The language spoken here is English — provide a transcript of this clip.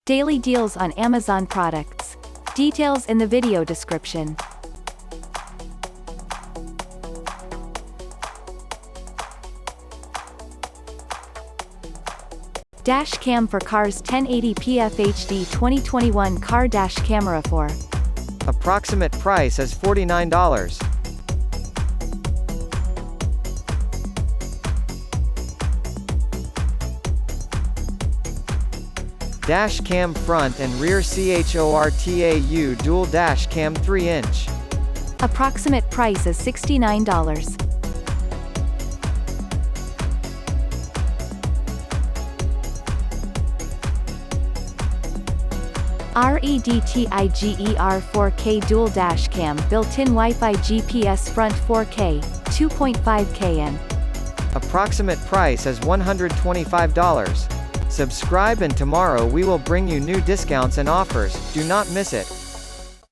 Daily deals on Amazon products. Details in the video description. Dashcam for cars 1080p FHD 2021 car dash camera for. Approximate price is $49. Dash cam front and rear CHORTAU dual dash cam 3-inch. Approximate price is $69. REDTIGER 4K dual dash cam built-in Wi-Fi GPS front 4K, 2.5K in. Approximate price is $125. Subscribe and tomorrow we will bring you new discounts and offers, do not miss it.